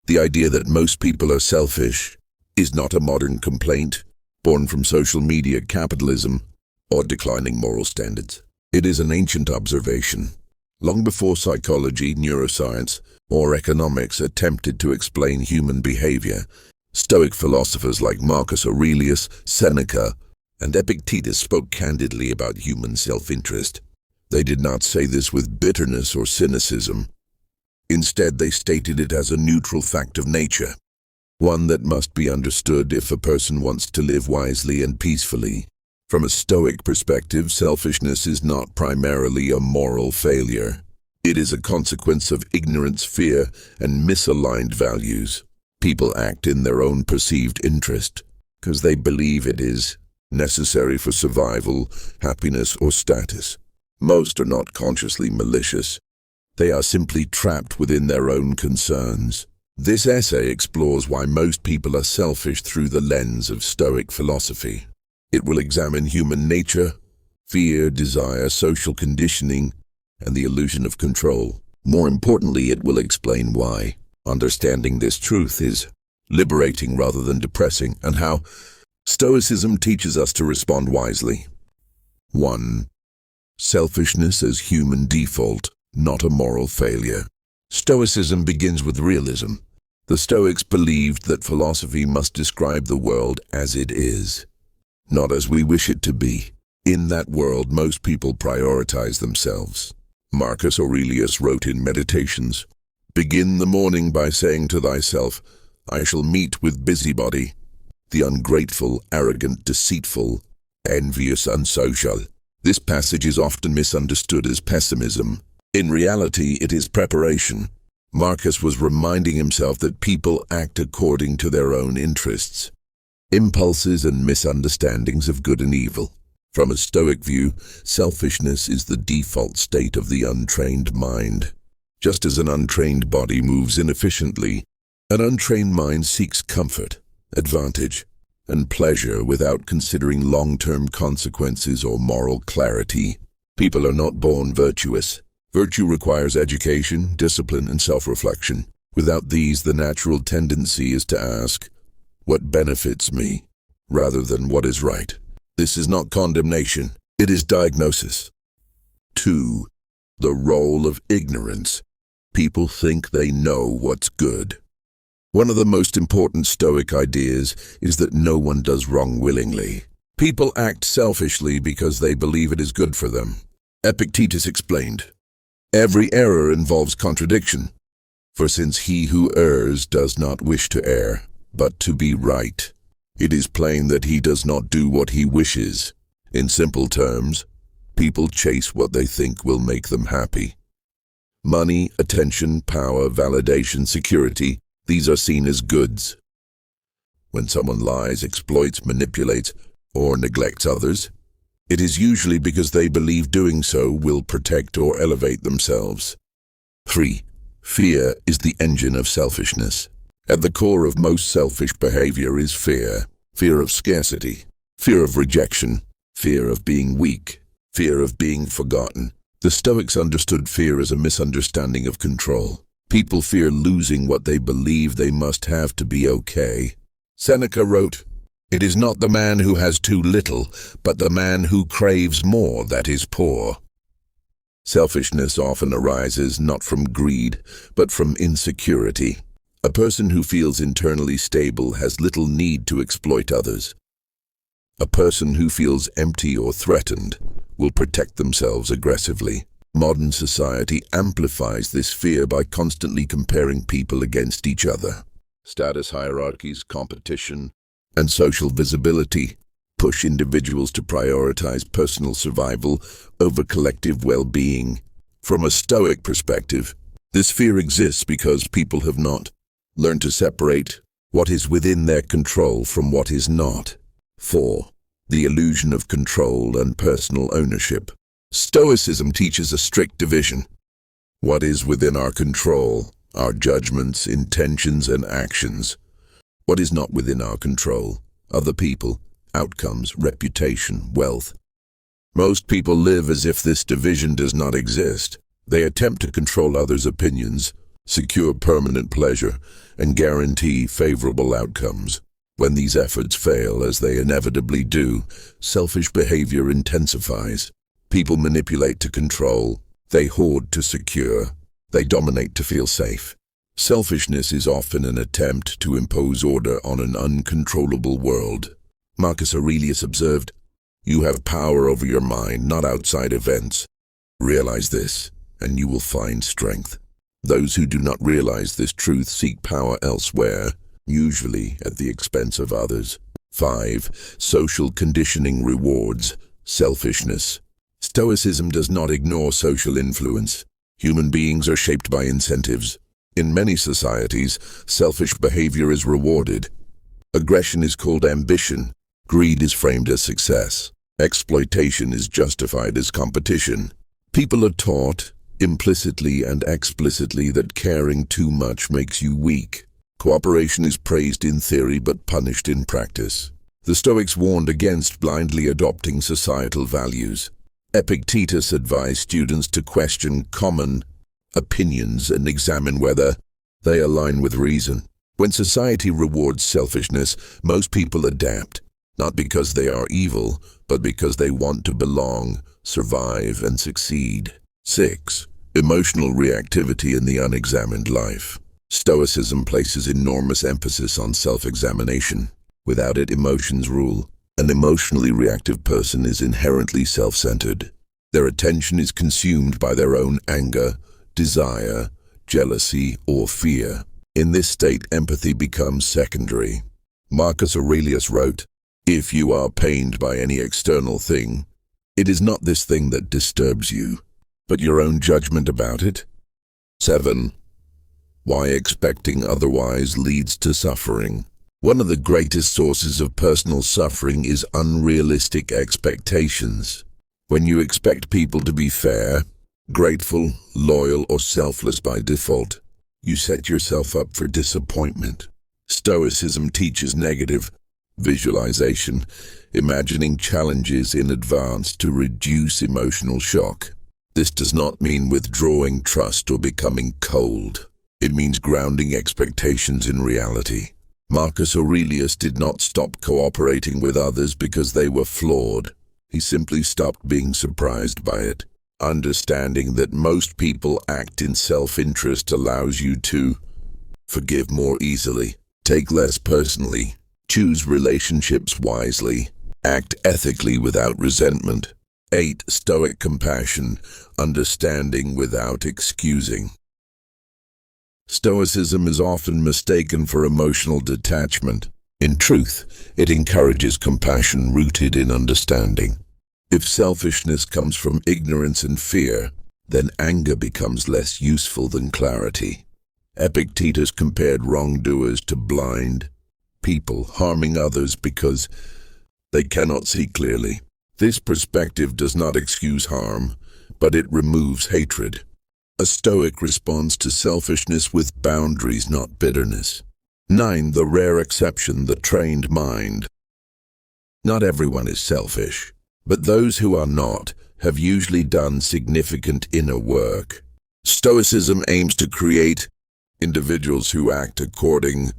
The idea that most people are selfish is not a modern complaint born from social media capitalism or declining moral standards. It is an ancient observation, long before psychology, neuroscience, or economics attempted to explain human behavior. Stoic philosophers like Marcus Aurelius, Seneca, and Epictetus spoke candidly about human self-interest. They did not say this with bitterness or cynicism. Instead, they stated it as a neutral fact of nature, one that must be understood if a person wants to live wisely and peacefully. From a Stoic perspective, selfishness is not primarily a moral failure. It is a consequence of ignorance, fear, and misaligned values. People act in their own perceived interest because they believe it is necessary for survival, happiness, or status. Most are not consciously malicious. They are simply trapped within their own concerns. This essay explores why most people are selfish through the lens of Stoic philosophy. It will examine human nature, fear, desire, social conditioning, and the illusion of control. More importantly, it will explain why understanding this truth is liberating rather than depressing, and how Stoicism teaches us to respond wisely. 1. Selfishness as human default, not a moral failure. Stoicism begins with realism. The Stoics believed that philosophy must describe the world as it is, not as we wish it to be. In that world, most people prioritize themselves. Marcus Aurelius wrote in Meditations, "Begin the morning by saying to thyself, I shall meet with busybody, the ungrateful, arrogant, deceitful, envious, unsocial." This passage is often misunderstood as pessimism. In reality, it is preparation. Marcus was reminding himself that people act according to their own interests, impulses, and misunderstandings of good and evil. From a Stoic view, selfishness is the default state of the untrained mind. Just as an untrained body moves inefficiently, an untrained mind seeks comfort, advantage, and pleasure without considering long-term consequences or moral clarity. People are not born virtuous. Virtue requires education, discipline, and self-reflection. Without these, the natural tendency is to ask, "What benefits me?" rather than "What is right?" This is not condemnation, it is diagnosis. 2. The role of ignorance. People think they know what's good. One of the most important Stoic ideas is that no one does wrong willingly. People act selfishly because they believe it is good for them. Epictetus explained, "Every error involves contradiction, for since he who errs does not wish to err, but to be right, it is plain that he does not do what he wishes." In simple terms, people chase what they think will make them happy. Money, attention, power, validation, security, these are seen as goods. When someone lies, exploits, manipulates, or neglects others, it is usually because they believe doing so will protect or elevate themselves. 3. Fear is the engine of selfishness. At the core of most selfish behavior is fear. Fear of scarcity, fear of rejection, fear of being weak, fear of being forgotten. The Stoics understood fear as a misunderstanding of control. People fear losing what they believe they must have to be okay. Seneca wrote, "It is not the man who has too little, but the man who craves more that is poor." Selfishness often arises not from greed, but from insecurity. A person who feels internally stable has little need to exploit others. A person who feels empty or threatened will protect themselves aggressively. Modern society amplifies this fear by constantly comparing people against each other. Status hierarchies, competition, and social visibility push individuals to prioritize personal survival over collective well-being. From a Stoic perspective, this fear exists because people have not learned to separate what is within their control from what is not. 4. The illusion of control and personal ownership. Stoicism teaches a strict division. What is within our control, our judgments, intentions, and actions. What is not within our control, other people, outcomes, reputation, wealth. Most people live as if this division does not exist. They attempt to control others' opinions, secure permanent pleasure, and guarantee favorable outcomes. When these efforts fail, as they inevitably do, selfish behavior intensifies. People manipulate to control, they hoard to secure, they dominate to feel safe. Selfishness is often an attempt to impose order on an uncontrollable world. Marcus Aurelius observed, "You have power over your mind, not outside events. Realize this, and you will find strength." Those who do not realize this truth seek power elsewhere, usually at the expense of others. 5. Social conditioning rewards selfishness. Stoicism does not ignore social influence. Human beings are shaped by incentives. In many societies, selfish behavior is rewarded. Aggression is called ambition. Greed is framed as success. Exploitation is justified as competition. People are taught, implicitly and explicitly, that caring too much makes you weak. Cooperation is praised in theory but punished in practice. The Stoics warned against blindly adopting societal values. Epictetus advised students to question common opinions and examine whether they align with reason. When society rewards selfishness, most people adapt, not because they are evil, but because they want to belong, survive, and succeed. 6. Emotional reactivity in the unexamined life. Stoicism places enormous emphasis on self-examination. Without it, emotions rule. An emotionally reactive person is inherently self-centered. Their attention is consumed by their own anger, desire, jealousy, or fear. In this state, empathy becomes secondary. Marcus Aurelius wrote, "If you are pained by any external thing, it is not this thing that disturbs you, but your own judgment about it." 7. Why expecting otherwise leads to suffering. One of the greatest sources of personal suffering is unrealistic expectations. When you expect people to be fair, grateful, loyal, or selfless by default, you set yourself up for disappointment. Stoicism teaches negative visualization, imagining challenges in advance to reduce emotional shock. This does not mean withdrawing trust or becoming cold. It means grounding expectations in reality. Marcus Aurelius did not stop cooperating with others because they were flawed. He simply stopped being surprised by it. Understanding that most people act in self-interest allows you to forgive more easily, take less personally, choose relationships wisely, act ethically without resentment. 8. Stoic compassion, understanding without excusing. Stoicism is often mistaken for emotional detachment. In truth, it encourages compassion rooted in understanding. If selfishness comes from ignorance and fear, then anger becomes less useful than clarity. Epictetus compared wrongdoers to blind people, harming others because they cannot see clearly. This perspective does not excuse harm, but it removes hatred. A Stoic responds to selfishness with boundaries, not bitterness. 9. The rare exception, the trained mind. Not everyone is selfish, but those who are not have usually done significant inner work. Stoicism aims to create individuals who act according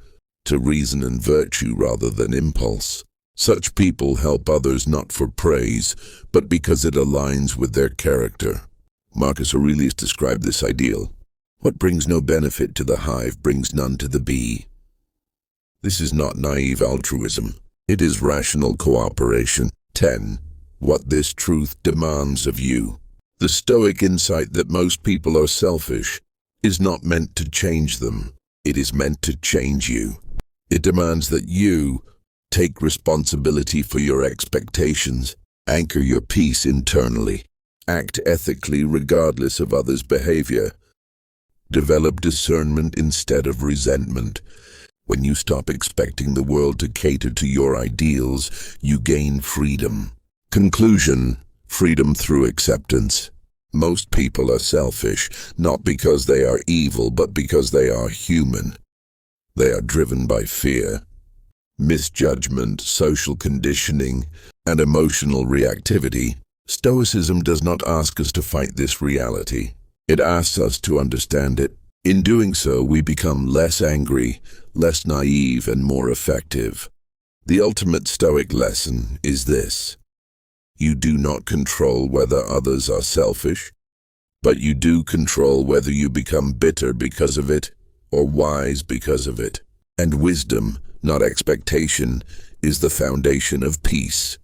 to reason and virtue rather than impulse. Such people help others not for praise, but because it aligns with their character. Marcus Aurelius described this ideal. What brings no benefit to the hive brings none to the bee. This is not naive altruism. It is rational cooperation. 10. What this truth demands of you. The Stoic insight that most people are selfish is not meant to change them. It is meant to change you. It demands that you take responsibility for your expectations, anchor your peace internally, act ethically regardless of others' behavior, develop discernment instead of resentment. When you stop expecting the world to cater to your ideals, you gain freedom. Conclusion: freedom through acceptance. Most people are selfish, not because they are evil, but because they are human. They are driven by fear, misjudgment, social conditioning, and emotional reactivity. Stoicism does not ask us to fight this reality. It asks us to understand it. In doing so, we become less angry, less naive, and more effective. The ultimate Stoic lesson is this: you do not control whether others are selfish, but you do control whether you become bitter because of it or wise because of it. And wisdom, not expectation, is the foundation of peace.